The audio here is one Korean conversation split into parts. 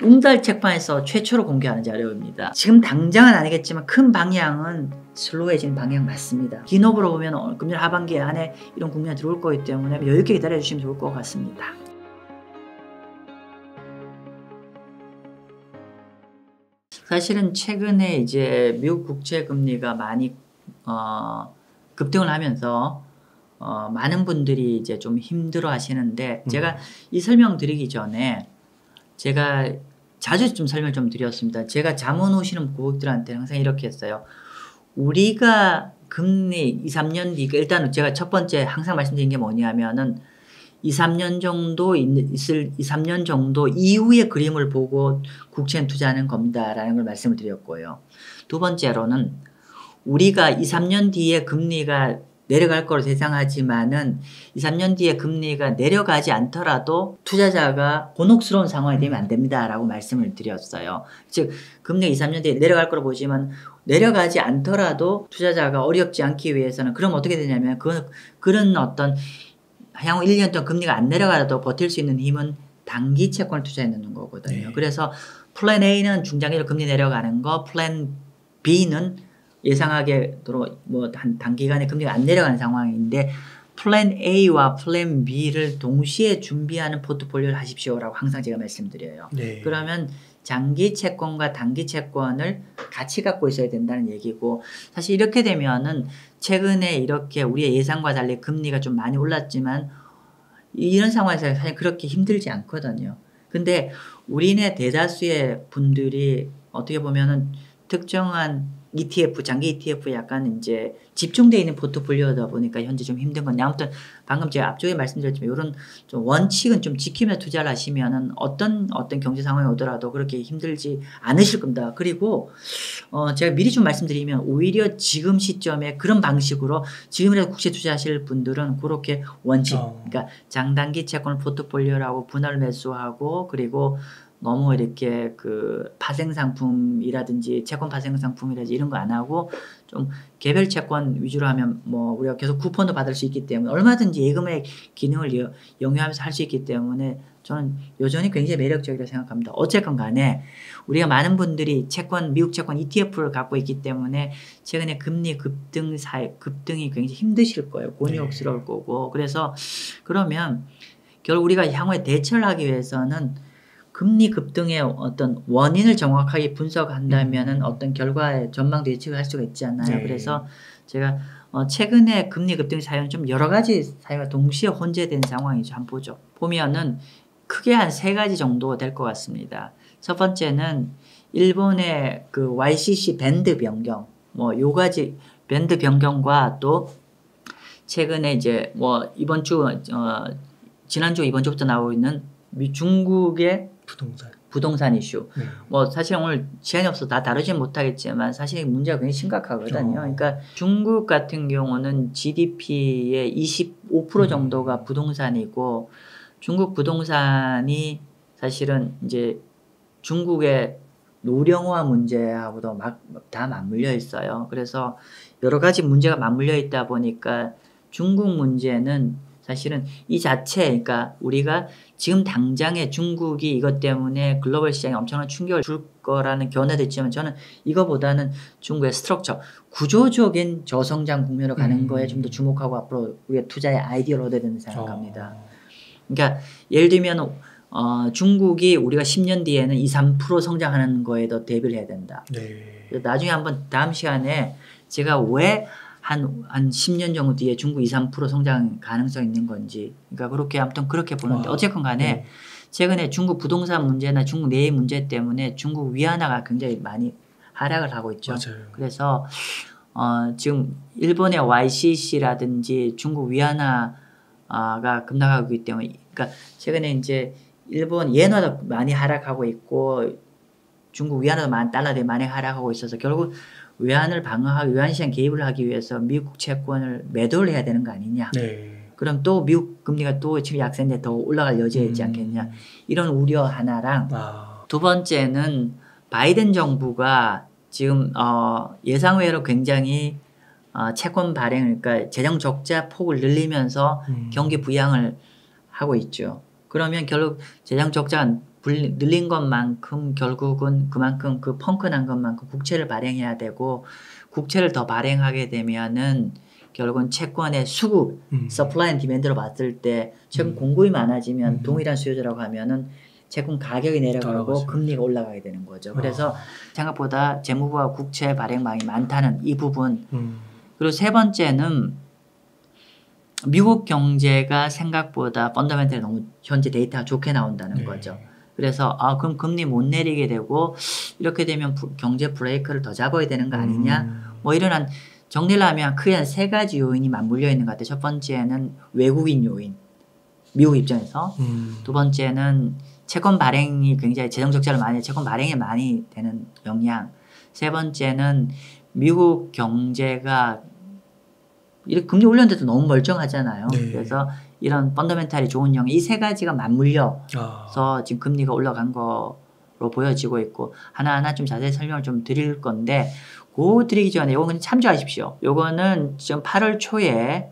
웅달 책방에서 최초로 공개하는 자료입니다. 지금 당장은 아니겠지만 큰 방향은 슬로우해지는 방향 맞습니다. 기업으로 보면 금년 하반기 안에 이런 국면이 들어올 거기 때문에 여유있게 기다려주시면 좋을 것 같습니다. 사실은 최근에 이제 미국 국채 금리가 많이 급등을 하면서 많은 분들이 이제 좀 힘들어 하시는데 제가 이 설명 드리기 전에 제가 자주 좀 설명 좀 드렸습니다. 제가 자문 오시는 고객들한테 항상 이렇게 했어요. 우리가 금리 2, 3년 뒤, 일단 제가 첫 번째 항상 말씀드린 게 뭐냐면은 2, 3년 정도 있을 2, 3년 정도 이후의 그림을 보고 국채에 투자하는 겁니다라는 걸 말씀을 드렸고요. 두 번째로는 우리가 2, 3년 뒤에 금리가 내려갈 거로 예상하지만은 2, 3년 뒤에 금리가 내려가지 않더라도 투자자가 곤혹스러운 상황이 되면 안 됩니다라고 말씀을 드렸어요. 즉 금리가 2, 3년 뒤에 내려갈 거로 보지만 내려가지 않더라도 투자자가 어렵지 않기 위해서는 그럼 어떻게 되냐면 그런 어떤 향후 1년 동안 금리가 안 내려가도 버틸 수 있는 힘은 단기 채권을 투자해 놓는 거거든요. 네. 그래서 플랜 A는 중장기로 금리 내려가는 거, 플랜 B는 예상하게 단기간에 금리가 안 내려가는 상황인데 플랜 A와 플랜 B를 동시에 준비하는 포트폴리오를 하십시오라고 항상 제가 말씀드려요. 네. 그러면 장기 채권과 단기 채권을 같이 갖고 있어야 된다는 얘기고 사실 이렇게 되면은 최근에 이렇게 우리의 예상과 달리 금리가 좀 많이 올랐지만 이런 상황에서 사실 그렇게 힘들지 않거든요. 근데 우리네 대다수의 분들이 어떻게 보면은 특정한 ETF, 장기 ETF에 약간 이제 집중되어 있는 포트폴리오다 보니까 현재 좀 힘든 건데 아무튼 방금 제가 앞쪽에 말씀드렸지만 이런 좀 원칙은 좀 지키면서 투자를 하시면은 어떤 경제 상황이 오더라도 그렇게 힘들지 않으실 겁니다. 그리고 제가 미리 좀 말씀드리면 오히려 지금 시점에 그런 방식으로 지금이라도 국채 투자하실 분들은 그렇게 원칙, 그러니까 장단기 채권 포트폴리오라고 분할 매수하고 그리고 너무 이렇게 그 파생상품이라든지 채권 파생상품이라든지 이런 거 안 하고 좀 개별 채권 위주로 하면 뭐 우리가 계속 쿠폰도 받을 수 있기 때문에 얼마든지 예금의 기능을 영위하면서 할 수 있기 때문에 저는 여전히 굉장히 매력적이라고 생각합니다. 어쨌건 간에 우리가 많은 분들이 미국 채권 ETF를 갖고 있기 때문에 최근에 금리 급등이 굉장히 힘드실 거예요. 곤욕스러울 거고. 그래서 그러면 결국 우리가 향후에 대처를 하기 위해서는 금리 급등의 어떤 원인을 정확하게 분석한다면은 어떤 결과의 전망도 예측을 할 수가 있지 않나요? 네. 그래서 제가 최근에 금리 급등 사유는 좀 여러 가지 사유가 동시에 혼재된 상황이죠. 한번 보죠. 보면은 크게 한 3가지 정도 될 것 같습니다. 첫 번째는 일본의 그 YCC 밴드 변경, 뭐 요 가지 밴드 변경과 또 최근에 이제 뭐 지난주 이번 주부터 나오고 있는 중국의 부동산 이슈. 뭐 사실 오늘 시간이 없어서 다 다루지는 못하겠지만 사실 문제가 굉장히 심각하거든요. 그러니까 중국 같은 경우는 GDP의 25% 정도가 부동산이고 중국 부동산이 사실은 이제 중국의 노령화 문제하고도 다 맞물려 있어요. 그래서 여러 가지 문제가 맞물려 있다 보니까 중국 문제는 사실은 이 자체, 그러니까 우리가 지금 당장에 중국이 이것 때문에 글로벌 시장에 엄청난 충격을 줄 거라는 견해도 있지만 저는 이거보다는 중국의 스트럭처, 구조적인 저성장 국면으로 가는 거에 좀 더 주목하고 앞으로 우리가 투자의 아이디어를 얻어야 된다고 생각합니다. 그러니까 예를 들면 중국이 우리가 10년 뒤에는 2, 3% 성장하는 거에도 대비를 해야 된다. 네. 나중에 한번 다음 시간에 제가 왜 한 10년 정도 뒤에 중국 2, 3% 성장 가능성이 있는 건지. 그러니까 그렇게 아무튼 그렇게 보는데 어쨌건 간에 최근에 중국 부동산 문제나 중국 내의 문제 때문에 중국 위안화가 굉장히 많이 하락을 하고 있죠. 맞아요. 그래서 지금 일본의 YCC라든지 중국 위안화가 급락하고 있기 때문에 그러니까 최근에 이제 일본 엔화도 많이 하락하고 있고 중국 위안화도 달러도 많이 하락하고 있어서 결국 외환을 방어하기, 외환 시장 개입을 하기 위해서 미국 채권을 매도를 해야 되는 거 아니냐. 네. 그럼 또 미국 금리가 또 지금 약세인데 더 올라갈 여지가 있지 않겠냐. 이런 우려 하나랑 두 번째는 바이든 정부가 지금 예상외로 굉장히 채권 발행, 그러니까 재정 적자 폭을 늘리면서 경기 부양을 하고 있죠. 그러면 결국 재정 적자가 늘린 것만큼 결국은 그만큼 그 펑크난 것만큼 국채를 발행해야 되고 국채를 더 발행하게 되면은 결국은 채권의 수급, 서플라이 앤 디맨드로 봤을 때 채권 공급이 많아지면 동일한 수요자라고 하면은 채권 가격이 내려가고 금리가 올라가게 되는 거죠. 그래서 생각보다 재무부와 국채 발행망이 많다는 이 부분. 그리고 세 번째는 미국 경제가 생각보다 펀더멘털이 너무 현재 데이터가 좋게 나온다는 거죠. 그래서 그럼 금리 못 내리게 되고 이렇게 되면 경제 브레이크를 더 잡아야 되는 거 아니냐. 뭐 이런 정리를 하면 크게 한 세 가지 요인이 맞물려 있는 것 같아요. 첫 번째는 외국인 요인. 미국 입장에서. 두 번째는 채권 발행이 굉장히 재정 적자를 많이 채권 발행이 많이 되는 영향. 세 번째는 미국 경제가 이렇게 금리 올렸는데도 너무 멀쩡하잖아요. 그래서 이런 펀더멘탈이 좋은 영향 이 세 가지가 맞물려서 지금 금리가 올라간 거로 보여지고 있고 하나하나 좀 자세히 설명을 좀 드릴 건데 그거 드리기 전에 요거는 참조하십시오. 요거는 지금 8월 초에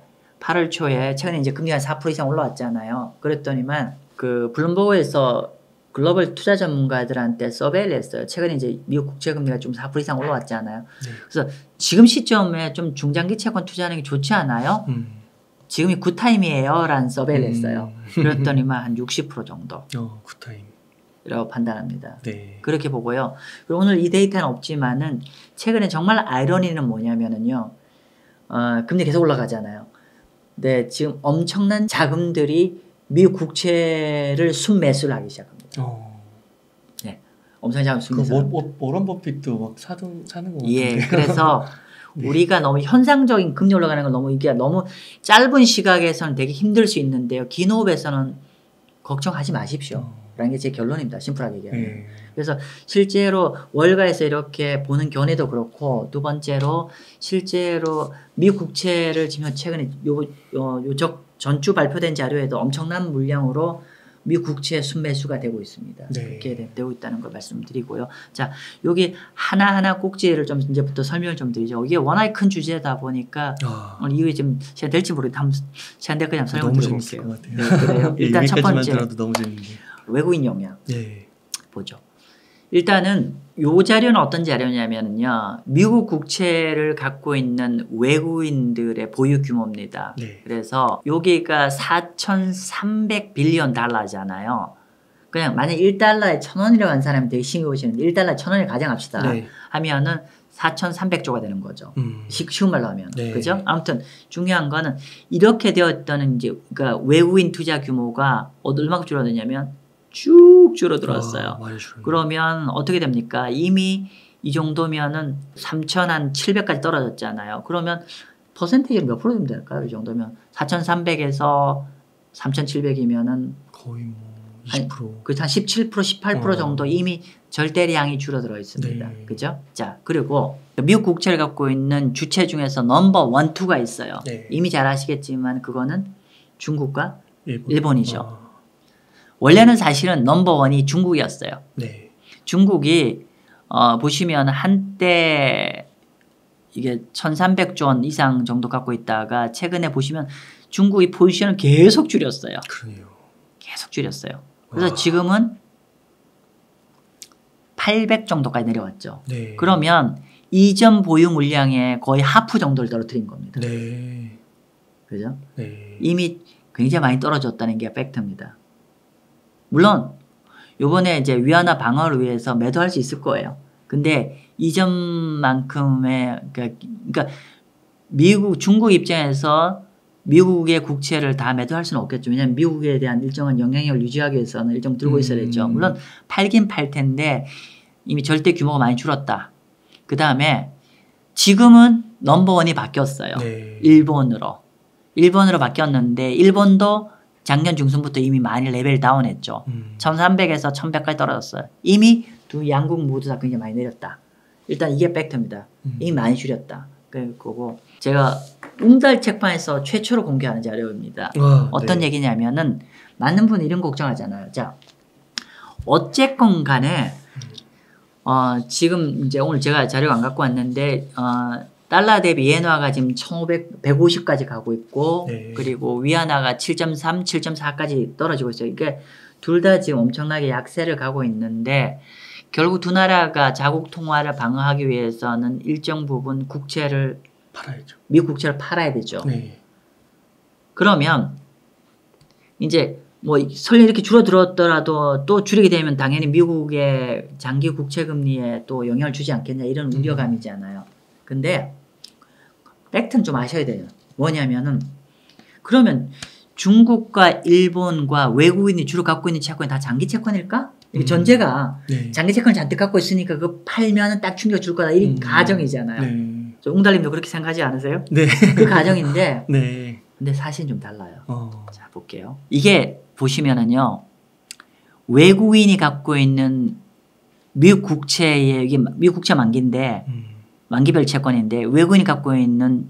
최근에 이제 금리가 4% 이상 올라왔잖아요. 그랬더니만 그 블룸버그에서 글로벌 투자 전문가들한테 서베이를 했어요. 최근에 이제 미국 국채 금리가 좀 4% 이상 올라왔잖아요. 그래서 지금 시점에 좀 중장기 채권 투자하는 게 좋지 않아요? 지금이 굿타임이에요 라는 서베이를 했어요. 그랬더니만 한 60% 정도. 굿타임. 라고 판단합니다. 그렇게 보고요. 그리고 오늘 이 데이터는 없지만은 최근에 정말 아이러니는 뭐냐면은요. 금리 계속 올라가잖아요. 네, 지금 엄청난 자금들이 미국 국채를 순매수를 하기 시작합니다. 네, 엄청난 자금 순매수. 워런 버핏도 막 사는 거 예, 그래서 우리가 너무 현상적인 금리 올라가는 건 이게 너무 짧은 시각에서는 되게 힘들 수 있는데요. 긴 호흡에서는 걱정하지 마십시오. 라는 게 제 결론입니다. 심플하게 얘기하면. 그래서 실제로 월가에서 이렇게 보는 견해도 그렇고 두 번째로 실제로 미국 국채를 지금 최근에 전주 발표된 자료에도 엄청난 물량으로 미국 국채 순매수가 되고 있습니다. 그렇게 되고 있다는 걸 말씀드리고요. 자, 여기 하나하나 꼭지를 좀 이제부터 설명을 좀 드리죠. 이게 워낙 큰 주제다 보니까 오늘 이게 좀 시간 될지 모르겠는데 시간 될 그냥 설명 드려볼게요. 너무 재밌을 것 같아요. 네, 그래요. 일단 첫 번째 너무 재밌는데. 외국인 영향 보죠. 일단은 요 자료는 어떤 자료냐면요. 미국 국채를 갖고 있는 외국인들의 보유 규모입니다. 그래서 여기가 4,300빌리언 달러잖아요. 그냥 만약 1달러에 1,000원이라고 하는 사람이 되게 싱거우시는데 1달러에 1,000원을 가정합시다. 하면은 4,300조가 되는 거죠. 쉬운 말로 하면. 그죠? 아무튼 중요한 거는 이렇게 되었다는 이제 그러니까 외국인 투자 규모가 얼마큼 줄어드냐면 쭉 줄어들었어요. 그러면 어떻게 됩니까? 이미 이 정도면은 3,700까지 떨어졌잖아요. 그러면 퍼센테이지는 몇 프로 되면 될까요? 이 정도면 4,300에서 3,700이면은 거의 뭐 20%. 한 17%, 18% 정도 이미 절대량이 줄어들어 있습니다. 그죠? 자, 그리고 미국 국채를 갖고 있는 주체 중에서 넘버 1, 2가 있어요. 이미 잘 아시겠지만 그거는 중국과 일본이죠. 원래는 사실은 넘버 1이 중국이었어요. 중국이 보시면 한때 이게 1,300조 원 이상 정도 갖고 있다가 최근에 보시면 중국이 포지션을 계속 줄였어요. 계속 줄였어요. 그래서 지금은 800 정도까지 내려왔죠. 그러면 이전 보유 물량의 거의 하프 정도를 떨어뜨린 겁니다. 그죠? 이미 굉장히 많이 떨어졌다는 게 팩트입니다. 물론 요번에 이제 위안화 방어를 위해서 매도할 수 있을 거예요. 근데 이전만큼의 그러니까 중국 입장에서 미국의 국채를 다 매도할 수는 없겠죠. 왜냐하면 미국에 대한 일정한 영향력을 유지하기 위해서는 일정 들고 있어야 되죠. 물론 팔긴 팔 텐데 이미 절대 규모가 많이 줄었다. 그 다음에 지금은 넘버 1이 바뀌었어요. 일본으로 바뀌었는데 일본도 작년 중순부터 이미 많이 레벨 다운했죠. 1,300에서 1,100까지 떨어졌어요. 이미 두 양국 모두 다 굉장히 많이 내렸다. 일단 이게 팩트입니다. 이미 많이 줄였다. 그거고 제가 웅달 책방에서 최초로 공개하는 자료입니다. 어떤 얘기냐면은 많은 분이 이런 거 걱정하잖아요. 자, 어쨌건 간에 지금 이제 오늘 제가 자료가 안 갖고 왔는데 달러 대비 엔화가 지금 1,150까지 가고 있고 그리고 위안화가 7.3, 7.4까지 떨어지고 있어요. 이게 둘 다 지금 엄청나게 약세를 가고 있는데 결국 두 나라가 자국 통화를 방어하기 위해서는 일정 부분 국채를 팔아야죠. 미국 국채를 팔아야 되죠. 네. 그러면 이제 뭐 설령 이렇게 줄어들었더라도 또 줄이게 되면 당연히 미국의 장기 국채 금리에 또 영향을 주지 않겠냐 이런 우려감이잖아요. 근데 팩트는 좀 아셔야 돼요. 뭐냐면은 그러면 중국과 일본과 외국인이 주로 갖고 있는 채권이 다 장기 채권일까? 이게 전제가 네. 장기 채권을 잔뜩 갖고 있으니까 그거 팔면은 딱 충격 줄 거다. 이 가정이잖아요. 네. 웅달님도 그렇게 생각하지 않으세요? 네. 그 가정인데 네. 근데 사실은 좀 달라요. 어. 자, 볼게요. 이게 보시면은요. 외국인이 갖고 있는 미국 국채의 이게 미국 국채 만기인데 만기별 채권인데 외국인이 갖고 있는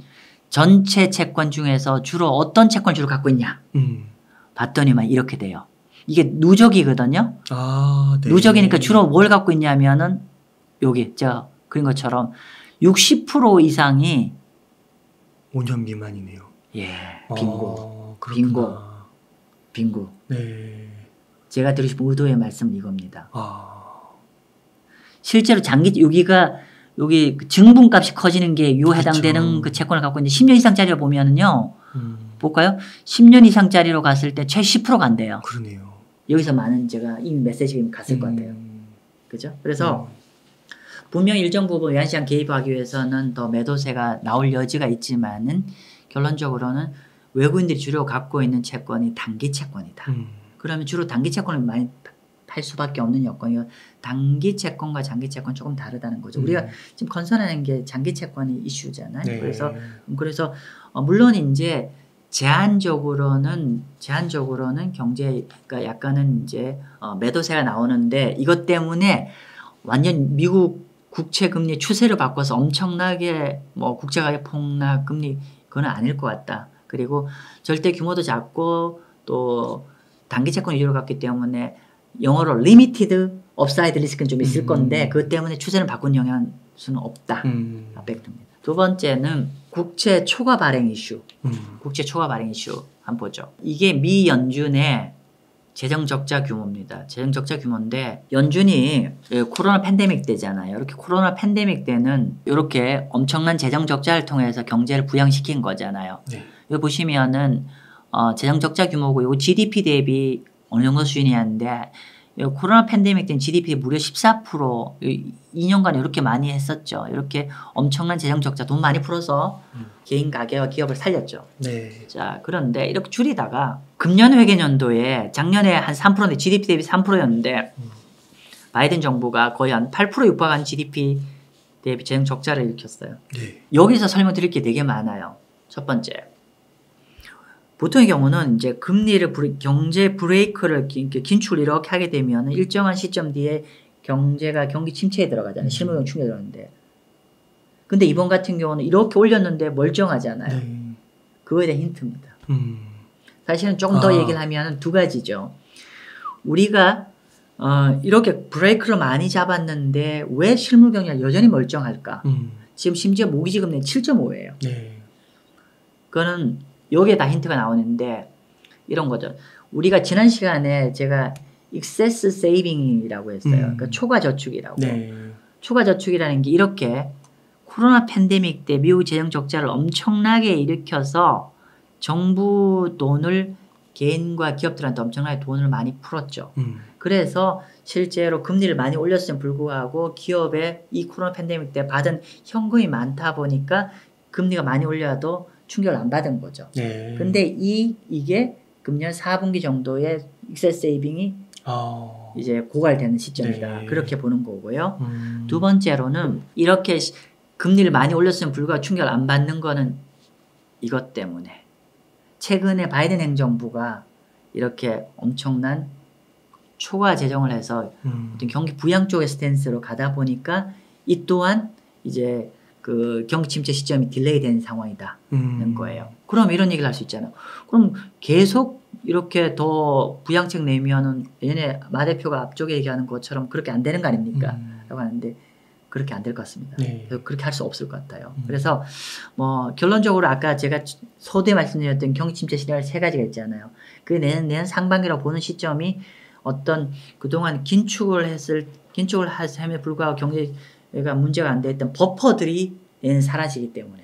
전체 채권 중에서 주로 어떤 채권을 주로 갖고 있냐? 봤더니만 이렇게 돼요. 이게 누적이거든요. 아, 네. 누적이니까 주로 뭘 갖고 있냐면은 여기 제가 그린 것처럼 60% 이상이 5년 미만이네요. 예, 빙고. 그렇구나. 빙고. 네. 제가 드리고 싶은 의도의 말씀은 이겁니다. 실제로 장기 여기가 여기 증분값이 커지는 게 요 해당되는 그렇죠. 그 채권을 갖고 있는데 10년 이상짜리로 보면은요. 볼까요? 10년 이상짜리로 갔을 때 최 10% 간대요. 그러네요. 여기서 많은 제가 이미 메시지가 이미 갔을 것 같아요. 그죠? 그래서 분명히 일정 부분 외환시장 개입하기 위해서는 더 매도세가 나올 여지가 있지만은 결론적으로는 외국인들이 주로 갖고 있는 채권이 단기 채권이다. 그러면 주로 단기 채권을 많이 팔 수밖에 없는 여건이요. 단기 채권과 장기 채권 조금 다르다는 거죠. 우리가 지금 건설하는 게 장기 채권이 이슈잖아요. 네. 그래서 물론 이제 제한적으로는 경제가 약간은 이제 매도세가 나오는데 이것 때문에 완전 미국 국채 금리 추세를 바꿔서 엄청나게 뭐 국채 가격 폭락 금리 그건 아닐 것 같다. 그리고 절대 규모도 작고 또 단기 채권 위주로 갔기 때문에 영어로 리미티드 업사이드 리스크는 좀 있을 건데 그것 때문에 추세를 바꾼 영향은 없다. 팩트입니다. 두 번째는 국채 초과 발행 이슈. 국채 초과 발행 이슈 한번 보죠. 이게 미 연준의 재정 적자 규모입니다. 재정 적자 규모인데 연준이 코로나 팬데믹 때잖아요. 이렇게 코로나 팬데믹 때는 이렇게 엄청난 재정 적자를 통해서 경제를 부양시킨 거잖아요. 네. 여기 보시면은 재정 적자 규모고 이거 GDP 대비 어느 정도 수준이었는데 코로나 팬데믹 때는 GDP 무려 14% 2년간 이렇게 많이 했었죠. 이렇게 엄청난 재정 적자 돈 많이 풀어서 개인 가게와 기업을 살렸죠. 네. 자, 그런데 이렇게 줄이다가 금년 회계년도에 작년에 한 3%인데 GDP 대비 3%였는데 바이든 정부가 거의 한 8% 육박한 GDP 대비 재정 적자를 일으켰어요. 네. 여기서 설명드릴 게 되게 많아요. 첫 번째. 보통의 경우는 이제 금리를 경제 브레이크를 긴축을 이렇게 하게 되면 일정한 시점 뒤에 경기 침체에 들어가잖아요. 실물경 충격에 들어가는데. 근데 이번 같은 경우는 이렇게 올렸는데 멀쩡하잖아요. 네. 그거에 대한 힌트입니다. 사실은 조금 더 얘기를 하면 두 가지죠. 우리가 이렇게 브레이크를 많이 잡았는데 왜 실물 경기가 여전히 멀쩡할까? 지금 심지어 모기지금리 7.5예요. 네. 그거는 여기에 다 힌트가 나오는데 이런 거죠. 우리가 지난 시간에 제가 excess saving이라고 했어요. 그러니까 초과 저축이라고. 네. 초과 저축이라는 게 이렇게 코로나 팬데믹 때 미국 재정 적자를 엄청나게 일으켜서 정부 돈을 개인과 기업들한테 엄청나게 돈을 많이 풀었죠. 그래서 실제로 금리를 많이 올렸음에 불구하고 기업에 이 코로나 팬데믹 때 받은 현금이 많다 보니까 금리가 많이 올려도 충격을 안 받은 거죠. 네. 근데 이게 금년 4분기 정도의 excess saving이 이제 고갈되는 시점이다. 네. 그렇게 보는 거고요. 두 번째로는 이렇게 금리를 많이 올렸으면 불구하고 충격을 안 받는 거는 이것 때문에 최근에 바이든 행정부가 이렇게 엄청난 초과 재정을 해서 어떤 경기 부양 쪽의 스탠스로 가다 보니까 이 또한 이제 그 경기 침체 시점이 딜레이 된 상황이다는 거예요. 그럼 이런 얘기를 할 수 있잖아요. 그럼 계속 이렇게 더 부양책 내면은 예전에 마 대표가 앞쪽에 얘기하는 것처럼 그렇게 안 되는 거 아닙니까? 라고 하는데 그렇게 안 될 것 같습니다. 네. 그렇게 할 수 없을 것 같아요. 그래서 뭐 결론적으로 아까 제가 서두에 말씀드렸던 경기 침체 시나리오 3가지가 있잖아요. 그 내년 상반기로 보는 시점이 어떤 그동안 긴축을 함에 불구하고 경제가 문제가 안 됐던 버퍼들이 얘는 사라지기 때문에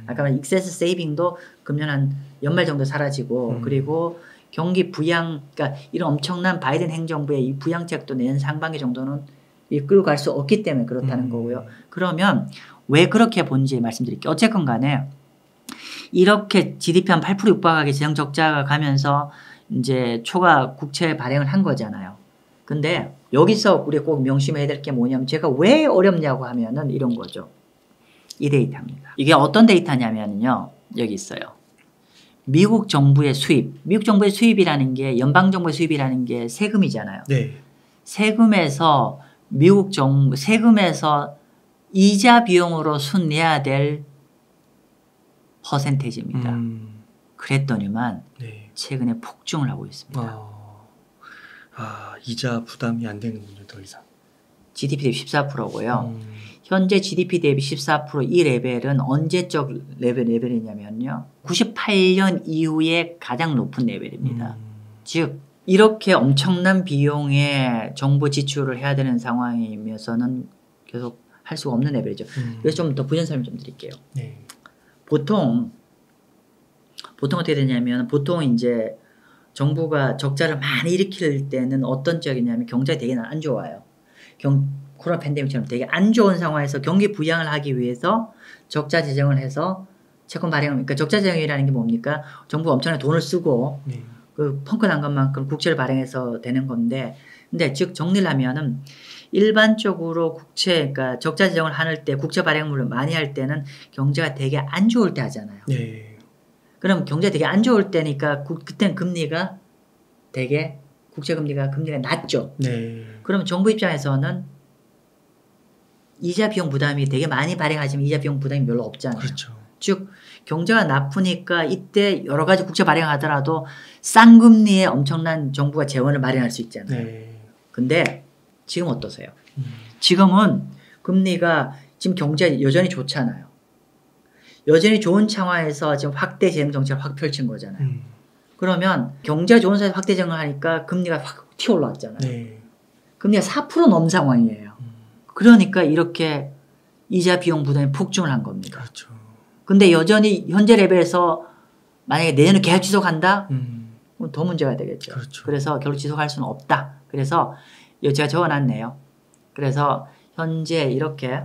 아까 말한 익세스 세이빙도 금년 한 연말 정도 사라지고 그리고 경기 부양 그러니까 이런 엄청난 바이든 행정부의 이 부양책도 내년 상반기 정도는 이끌고 갈 수 없기 때문에 그렇다는 거고요. 그러면 왜 그렇게 본지 말씀드릴게요. 어쨌건 간에 이렇게 GDP 한 8% 육박하게 재정 적자가 가면서 이제 초과 국채 발행을 한 거잖아요. 근데 여기서 우리가 꼭 명심해야 될 게 뭐냐면 제가 왜 어렵냐고 하면은 이런 거죠. 이 데이터입니다. 이게 어떤 데이터냐면요. 여기 있어요. 미국 정부의 수입이라는 게 연방정부의 수입이라는 게 세금이잖아요. 네. 세금에서 세금에서 이자 비용으로 순내야 될 퍼센테이지입니다. 그랬더니만 네. 최근에 폭증을 하고 있습니다. 이자 부담이 안 되는군요, 더 이상. GDP 대비 14%고요. 현재 GDP 대비 14% 이 레벨은 언제적 레벨이냐면요. 98년 이후에 가장 높은 레벨입니다. 즉 이렇게 엄청난 비용의 정부 지출을 해야 되는 상황이면서는 계속 할 수가 없는 레벨이죠. 그래서 좀 더 부연 설명 좀 드릴게요. 네. 보통 어떻게 되냐면 보통 이제 정부가 적자를 많이 일으킬 때는 어떤 지역이냐면 경제가 되게 안 좋아요. 코로나 팬데믹처럼 되게 안 좋은 상황에서 경기 부양을 하기 위해서 적자 재정을 해서 채권 발행을 그러니까 적자 재정이라는 게 뭡니까? 정부가 엄청나게 돈을 쓰고 그 펑크 난 것만큼 국채를 발행해서 되는 건데 근데 즉 정리를 하면은 일반적으로 그러니까 적자 재정을 할 때 국채 발행물을 많이 할 때는 경제가 되게 안 좋을 때 하잖아요. 네. 그럼 경제가 되게 안 좋을 때니까 그때는 금리가 낮죠. 네. 그러면 정부 입장에서는 이자 비용 부담이 되게 많이 발행하지만 이자 비용 부담이 별로 없잖아요. 그렇죠. 즉 경제가 나쁘니까 이때 여러 가지 국채 발행하더라도 싼 금리에 엄청난 정부가 재원을 마련할 수 있잖아요. 네. 근데 지금 어떠세요? 지금은 금리가 지금 경제 여전히 좋잖아요. 여전히 좋은 상황에서 지금 확대 재정 정책을 확 펼친 거잖아요. 그러면 경제가 좋은 상황에서 확대 재정을 하니까 금리가 확 튀어 올라왔잖아요. 네. 금리가 4% 넘은 상황이에요. 그러니까 이렇게 이자 비용 부담이 폭증을 한 겁니다. 그렇죠. 근데 여전히 현재 레벨에서 만약에 내년에 계속 지속한다? 그럼 더 문제가 되겠죠. 그렇죠. 그래서 결국 지속할 수는 없다. 그래서 이거 제가 적어놨네요. 그래서 현재 이렇게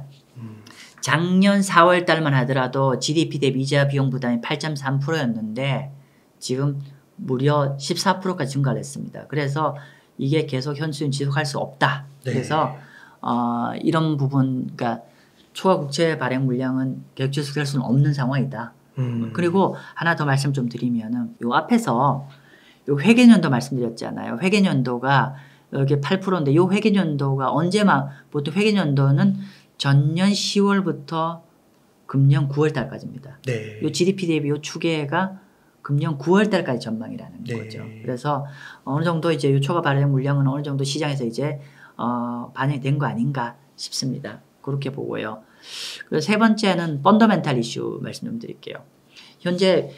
작년 4월 달만 하더라도 GDP 대비 이자 비용 부담이 8.3%였는데 지금 무려 14%까지 증가를 했습니다. 그래서 이게 계속 현수는 지속할 수 없다. 네. 그래서 이런 부분 그러니까 초과 국채 발행 물량은 계속 지속될 수는 없는 상황이다. 그리고 하나 더 말씀 좀 드리면은 요 앞에서 요 회계연도 말씀드렸잖아요. 회계연도가 여기 8%인데 요 회계연도가 보통 회계연도는 전년 10월부터 금년 9월 달까지입니다. 네. 요 GDP 대비 요 추계가 금년 9월 달까지 전망이라는 네. 거죠. 그래서 어느 정도 이제 요 초과 발행 물량은 어느 정도 시장에서 이제 반영이 된 거 아닌가 싶습니다. 그렇게 보고요. 그리고 세 번째는 펀더멘탈 이슈 말씀 좀 드릴게요. 현재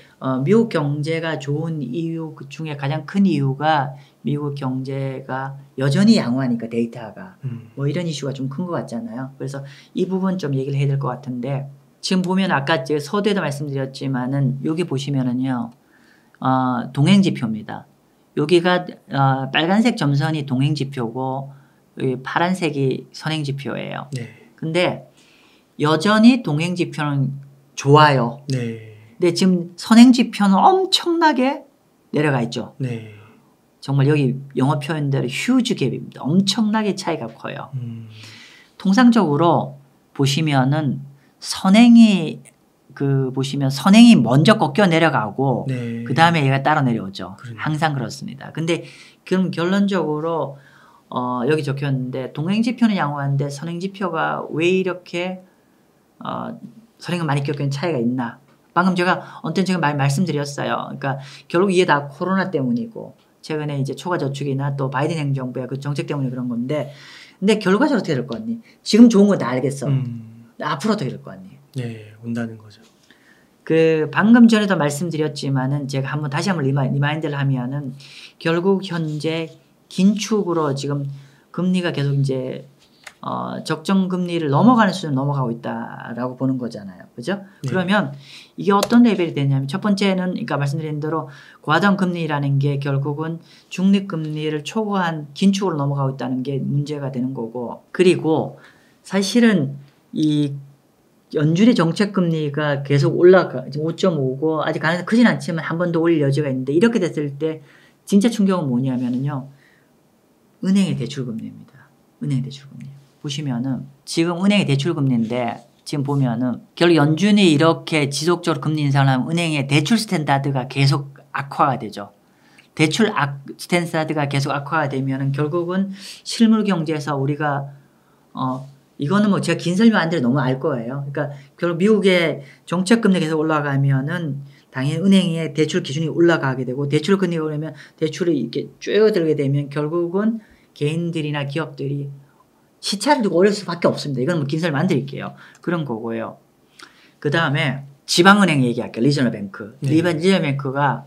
미국 경제가 좋은 이유 그 중에 가장 큰 이유가 미국 경제가 여전히 양호하니까 데이터가 뭐 이런 이슈가 좀 큰 것 같잖아요. 그래서 이 부분 좀 얘기를 해야 될 것 같은데 지금 보면 아까 제가 서두에도 말씀드렸지만은 여기 보시면은요 동행지표입니다. 여기가 빨간색 점선이 동행지표고 파란색이 선행지표예요. 네. 근데 여전히 동행지표는 좋아요. 네. 근데 지금 선행지표는 엄청나게 내려가 있죠. 네. 정말 여기 영어 표현대로 휴지 갭입니다. 엄청나게 차이가 커요. 통상적으로 보시면은 선행이 먼저 꺾여 내려가고 네. 그 다음에 얘가 따라 내려오죠. 그러니까. 항상 그렇습니다. 근데 그럼 결론적으로 여기 적혔는데 동행지표는 양호한데 선행지표가 왜 이렇게 선행은 많이 꺾이는 차이가 있나? 방금 제가 말씀드렸어요. 그러니까 결국 이게 다 코로나 때문이고 최근에 이제 초과 저축이나 또 바이든 행정부의 그 정책 때문에 그런 건데 근데 결과적으로 어떻게 될 거 같니? 지금 좋은 건 다 알겠어. 앞으로 어떻게 될 거 같니? 네, 온다는 거죠. 그 방금 전에도 말씀드렸지만은 제가 다시 한번 리마인드를 하면은 결국 현재 긴축으로 지금 금리가 계속 이제 적정 금리를 넘어가는 수준으로 넘어가고 있다라고 보는 거잖아요. 그죠? 네. 그러면 이게 어떤 레벨이 되냐면 첫 번째는 그러니까 말씀드린 대로 고하던 금리라는 게 결국은 중립 금리를 초과한 긴축으로 넘어가고 있다는 게 문제가 되는 거고, 그리고 사실은 이 연준의 정책 금리가 계속 올라가 지금 5.5고 아직 가능성이 크진 않지만 한 번 더 올릴 여지가 있는데, 이렇게 됐을 때 진짜 충격은 뭐냐면은요, 은행의 대출 금리입니다. 은행의 대출 금리. 보시면은 지금 은행의 대출 금리인데 지금 보면은 결국 연준이 이렇게 지속적으로 금리 인상을 하면 은행의 대출 스탠다드가 계속 악화가 되죠. 대출 스탠다드가 계속 악화가 되면은 결국은 실물 경제에서 우리가 이거는 뭐 제가 긴 설명 안 드려 너무 알 거예요. 그러니까 결국 미국의 정책 금리 계속 올라가면은 당연히 은행의 대출 기준이 올라가게 되고, 대출 금리가 오르면 대출이 이렇게 쪼여들게 되면 결국은 개인들이나 기업들이 시차를 두고 어려울 수밖에 없습니다. 이건 뭐 긴 설명 안 드릴게요. 그런 거고요. 그 다음에 지방은행 얘기할게요. 리저널 뱅크. 네. 리저널 뱅크가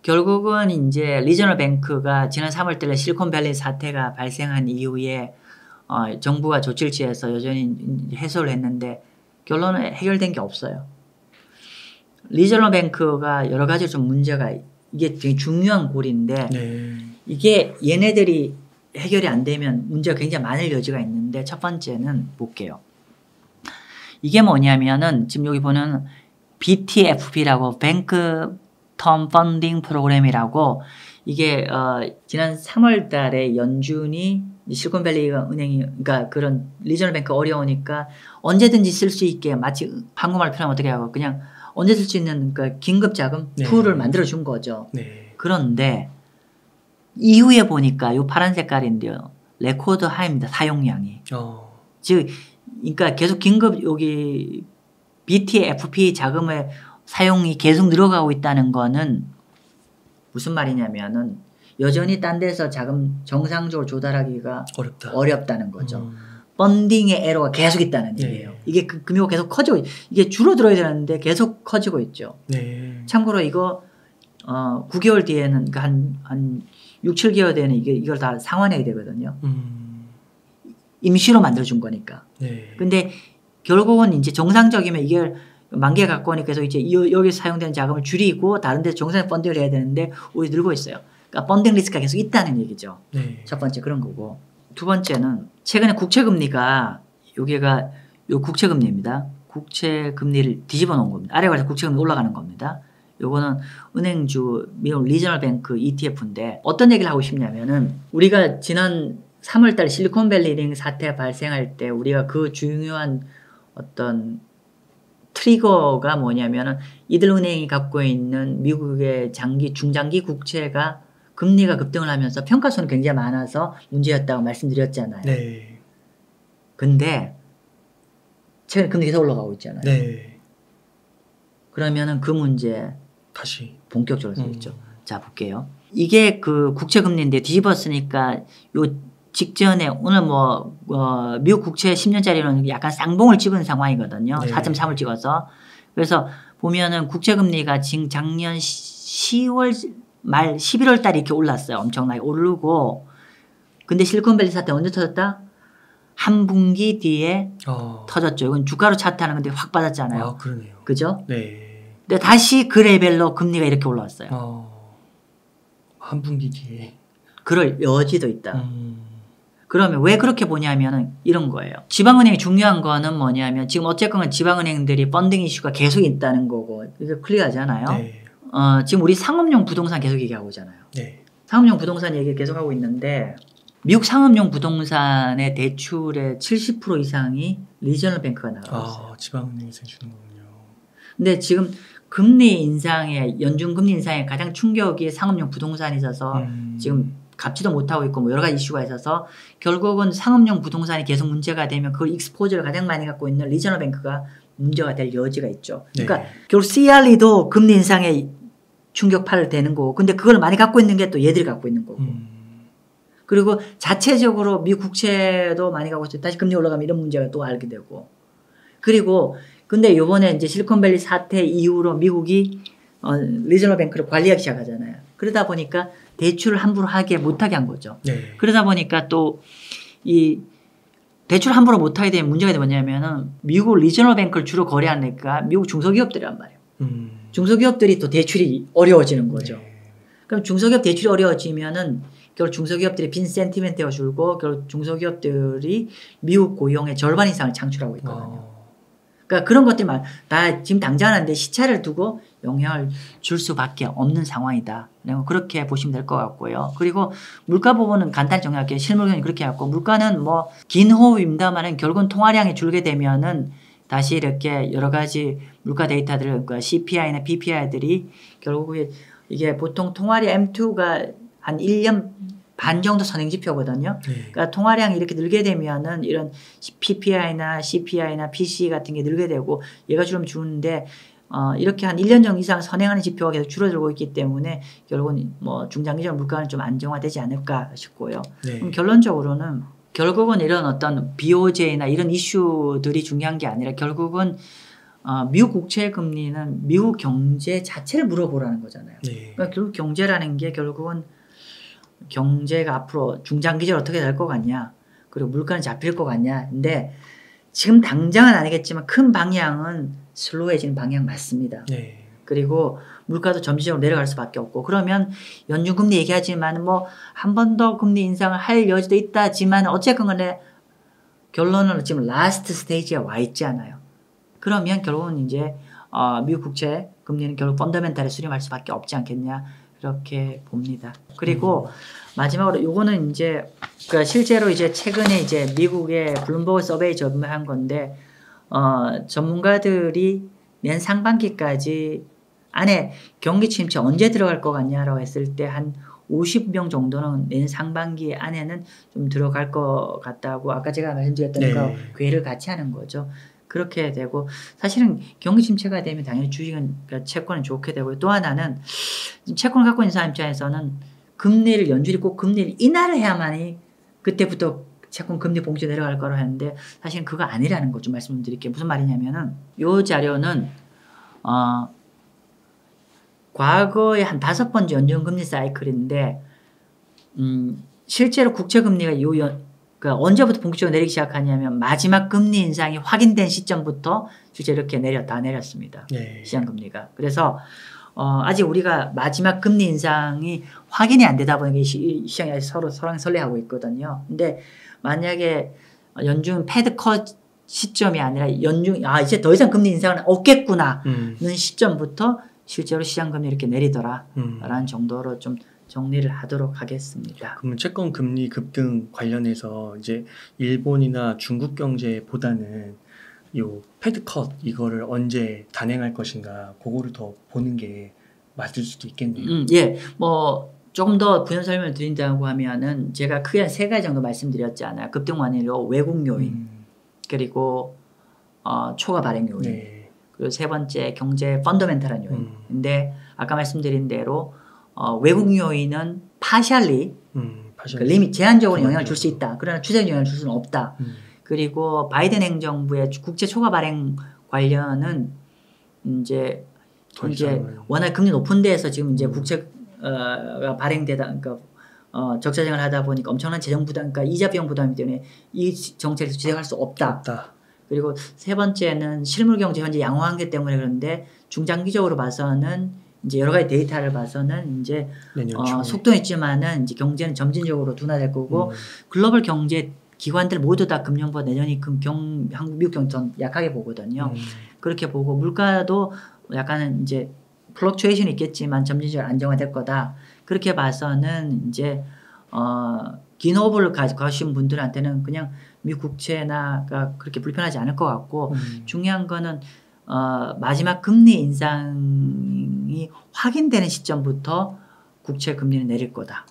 결국은 이제 리저널 뱅크가 지난 3월 달에 실리콘밸리 사태가 발생한 이후에 정부가 조치를 취해서 여전히 해소를 했는데 결론은 해결된 게 없어요. 리저널 뱅크가 여러 가지 좀 문제가, 이게 되게 중요한 고리인데 네. 이게 얘네들이 해결이 안 되면 문제가 굉장히 많을 여지가 있는데, 첫 번째는 볼게요. 이게 뭐냐면은 지금 여기 보는 BTFP라고 뱅크 텀 펀딩 프로그램이라고, 이게 지난 3월 달에 연준이 실리콘밸리 은행이, 그러니까 그런 리저널 뱅크 어려우니까 언제든지 쓸 수 있게, 마치 한국말 표현하면 어떻게 하고 그냥 언제 쓸 수 있는 그러니까 긴급 자금 네. 풀을 만들어 준 거죠. 네. 그런데 이후에 보니까 이 파란 색깔인데요, 레코드 하입니다. 사용량이. 즉, 그러니까 계속 긴급 여기 BTFP 자금의 사용이 계속 늘어가고 있다는 거는 무슨 말이냐면은 여전히 딴 데서 자금 정상적으로 조달하기가 어렵다는 거죠. 펀딩의 에러가 계속 있다는 얘기예요. 네. 이게 금요가 계속 커지고, 이게 줄어들어야 되는데 계속 커지고 있죠. 네. 참고로 이거 9개월 뒤에는 그러니까 한 6, 7개월 뒤에는 이걸 다 상환해야 되거든요. 임시로 만들어준 거니까. 네. 근데 결국은 이제 정상적이면 이걸 만개 갖고 오니까 그래서 이제 여기 사용되는 자금을 줄이고 다른 데 정상 펀딩을 해야 되는데 오히려 늘고 있어요. 그러니까 펀딩 리스크가 계속 있다는 얘기죠. 네. 첫 번째 그런 거고. 두 번째는 최근에 국채금리가, 여기가 요 국채금리입니다. 국채금리를 뒤집어 놓은 겁니다. 아래가 그래서 국채금리 올라가는 겁니다. 요거는 은행주 미국 리저널 뱅크 ETF인데 어떤 얘기를 하고 싶냐면은, 우리가 지난 3월달 실리콘밸리 사태가 발생할 때 우리가 그 중요한 어떤 트리거가 뭐냐면은 이들 은행이 갖고 있는 미국의 중장기 국채가 금리가 급등을 하면서 평가손이 굉장히 많아서 문제였다고 말씀드렸잖아요. 네. 근데 최근에 금리 계속 올라가고 있잖아요. 네. 그러면은 그 문제 다시 본격적으로 생겼죠. 자, 볼게요. 이게 그 국채금리인데 뒤집었으니까 요 직전에 오늘 미국 국채 10년짜리는 약간 쌍봉을 찍은 상황이거든요. 네. 4.3을 찍어서. 그래서 보면은 국채금리가 지금 작년 10월 말 11월 달에 이렇게 올랐어요. 엄청나게 오르고. 근데 실리콘밸리 사태 언제 터졌다? 한 분기 뒤에 터졌죠. 이건 주가로 차트하는 건데 확 빠졌잖아요. 그러네요. 그죠? 네. 근데 다시 그 레벨로 금리가 이렇게 올라왔어요. 한 분기 뒤에. 그럴 여지도 있다. 그러면 왜 그렇게 보냐면은 이런 거예요. 지방은행이 중요한 거는 뭐냐면 지금 어쨌건 지방은행들이 펀딩 이슈가 계속 있다는 거고, 이게 클리어하잖아요. 네. 지금 우리 상업용 부동산 계속 얘기하고 있잖아요. 네. 상업용 부동산 얘기 계속 하고 있는데, 미국 상업용 부동산의 대출의 70% 이상이 리저널 뱅크가 나가고 있어요. 지방은행에서 주는 거군요. 근데 지금 금리 인상에, 연준 금리 인상에 가장 충격이 상업용 부동산이 있어서 지금 갚지도 못하고 있고 뭐 여러 가지 이슈가 있어서 결국은 상업용 부동산이 계속 문제가 되면 그걸 익스포저를 가장 많이 갖고 있는 리저널 뱅크가 문제가 될 여지가 있죠. 그러니까 네. 결국 CRE도 금리 인상에 충격파를 되는 거고, 근데 그걸 많이 갖고 있는 게 또 얘들이 갖고 있는 거고. 그리고 자체적으로 미국 국채도 많이 갖고 있어요. 다시 금리 올라가면 이런 문제가 또 알게 되고. 그리고 근데 요번에 이제 실리콘밸리 사태 이후로 미국이 리저널 뱅크를 관리하기 시작하잖아요. 그러다 보니까 대출을 함부로 못하게 한 거죠. 네. 그러다 보니까 또 이 대출 함부로 못하게 되면 문제가 뭐냐면은 미국 리저널 뱅크를 주로 거래하니까 미국 중소기업들이란 말이에요. 중소기업들이 또 대출이 어려워지는 거죠. 네. 그럼 중소기업 대출이 어려워지면은 결국 중소기업들이 빈 센티멘트가 줄고 결국 중소기업들이 미국 고용의 절반 이상을 창출하고 있거든요. 그러니까 그런 것들이 다 지금 당장 하는데 시차를 두고 영향을 줄 수밖에 없는 상황이다. 그렇게 보시면 될 것 같고요. 그리고 물가 부분은 간단히 정리할게요. 실물경이 그렇게 해갖고 물가는 뭐 긴 호흡입니다만은 결국은 통화량이 줄게 되면은 다시 이렇게 여러 가지 물가 데이터들, 그러니까 CPI나 PPI들이 결국에 이게 보통 통화량 M2가 한 1년 반 정도 선행지표거든요. 그러니까 통화량이 이렇게 늘게 되면은 이런 PPI나 CPI나 PC 같은 게 늘게 되고 얘가 주는데 이렇게 한 1년 정도 이상 선행하는 지표가 계속 줄어들고 있기 때문에 결국은 뭐 중장기적으로 물가는 좀 안정화되지 않을까 싶고요. 네. 그럼 결론적으로는 결국은 이런 어떤 BOJ나 이런 이슈들이 중요한 게 아니라 결국은 미국 국채 금리는 미국 경제 자체를 물어보라는 거잖아요. 네. 그러니까 결국 경제라는 게 결국은 경제가 앞으로 중장기적으로 어떻게 될 것 같냐, 그리고 물가는 잡힐 것 같냐. 근데 지금 당장은 아니겠지만 큰 방향은 슬로우해지는 방향 맞습니다. 네. 그리고 물가도 점진적으로 내려갈 수밖에 없고, 그러면 연준금리 얘기하지만 뭐 한 번 더 금리 인상을 할 여지도 있다지만 어쨌건 간에 결론은 지금 라스트 스테이지에 와 있잖아요. 그러면 결국은 이제 미국 국채 금리는 결국 펀더멘탈에 수렴할 수밖에 없지 않겠냐, 그렇게 봅니다. 그리고 마지막으로 요거는 이제 그러니까 실제로 이제 최근에 이제 미국의 블룸버그 서베이 전문한 건데 전문가들이 낸 상반기까지 안에 경기 침체 언제 들어갈 것 같냐라고 했을 때 한 50명 정도는 내년 상반기 안에는 좀 들어갈 것 같다고 아까 제가 말씀드렸던 거 괴를 같이 하는 거죠. 그렇게 되고 사실은 경기 침체가 되면 당연히 주식은 그러니까 채권은 좋게 되고, 또 하나는 채권을 갖고 있는 사람 입장에서는 금리를 연준이 꼭 금리를 인하를 해야만이 그때부터 채권 금리 봉지 내려갈 거라 하는데 사실은 그거 아니라는 거 좀 말씀드릴게요. 무슨 말이냐면은 요 자료는 과거에 한 5번째 연준금리 사이클인데 실제로 국채금리가 그러니까 언제부터 본격적으로 내리기 시작하냐면 마지막 금리 인상이 확인된 시점부터 실제 이렇게 내렸습니다. 네. 시장금리가. 그래서 아직 우리가 마지막 금리 인상이 확인이 안 되다 보니까 시장이 서로 설레하고 있거든요. 근데 만약에 연준 패드 컷 시점이 아니라 이제 더 이상 금리 인상은 없겠구나는 시점부터 실제로 시장금리 이렇게 내리더라라는 정도로 좀 정리를 하도록 하겠습니다. 그러면 채권 금리 급등 관련해서 이제 일본이나 중국 경제보다는 요 패드 컷 이거를 언제 단행할 것인가 그거를 더 보는 게 맞을 수도 있겠네요. 예, 뭐 조금 더 부연 설명을 드린다고 하면은 제가 크게 한 3가지 정도 말씀드렸잖아요. 급등 원인으로 외국 요인, 그리고 초과 발행 요인, 네. 그리고 3번째 경제 펀더멘탈한 요인. 근데 아까 말씀드린 대로 외국 요인은 파셜리 그 리밋 제한적으로 영향을 줄 수 있다. 그러나 추세적 영향을 줄 수는 없다. 그리고 바이든 행정부의 국채 초과 발행 관련은 이제 워낙 금리 높은 데에서 지금 이제 국채가 발행되다, 그러니까 적자생활 하다 보니까 엄청난 재정 부담, 그러니까 이자 비용 부담이기 때문에 이 정책을 지적할 수 없다. 그리고 3번째는 실물 경제 현재 양호한게 때문에 그런데 중장기적으로 봐서는 이제 여러 가지 데이터를 봐서는 이제 속도는 있지만은 이제 경제는 점진적으로 둔화될 거고 글로벌 경제 기관들 모두 다 금년보다 내년이 한국 미국 경제 좀 약하게 보거든요. 그렇게 보고 물가도 약간은 이제 플럭추에이션이 있겠지만 점진적으로 안정화될 거다. 그렇게 봐서는 이제 긴 호흡을 가신 분들한테는 그냥 미국 국채나가 그렇게 불편하지 않을 것 같고 중요한 거는 마지막 금리 인상이 확인되는 시점부터 국채 금리는 내릴 거다.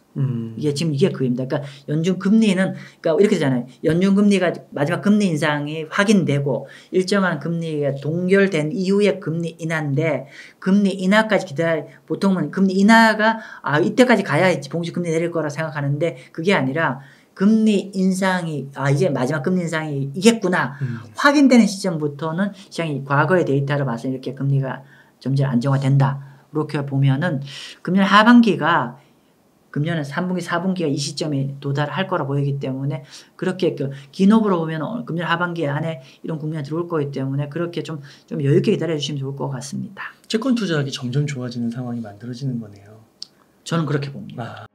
이게 지금 이게 그입니다. 그러니까 연준 금리는 그러니까 이렇게 되잖아요. 연준 금리가 마지막 금리 인상이 확인되고 일정한 금리가 동결된 이후에 금리 인하인데 금리 인하까지 보통은 금리 인하가 이때까지 가야 봉지 금리 내릴 거라 생각하는데 그게 아니라 금리 인상이 이제 마지막 금리 인상이 이겠구나 확인되는 시점부터는 시장이 과거의 데이터를 봐서 이렇게 금리가 점점 안정화된다. 그렇게 보면은 금년 하반기가 금년은 3분기, 4분기가 이 시점에 도달할 거라 보이기 때문에 그렇게 그 기업으로 보면 금년 하반기 안에 이런 국면이 들어올 거기 때문에 그렇게 좀 여유 있게 기다려 주시면 좋을 것 같습니다. 채권 투자하기 점점 좋아지는 상황이 만들어지는 거네요. 저는 그렇게 봅니다.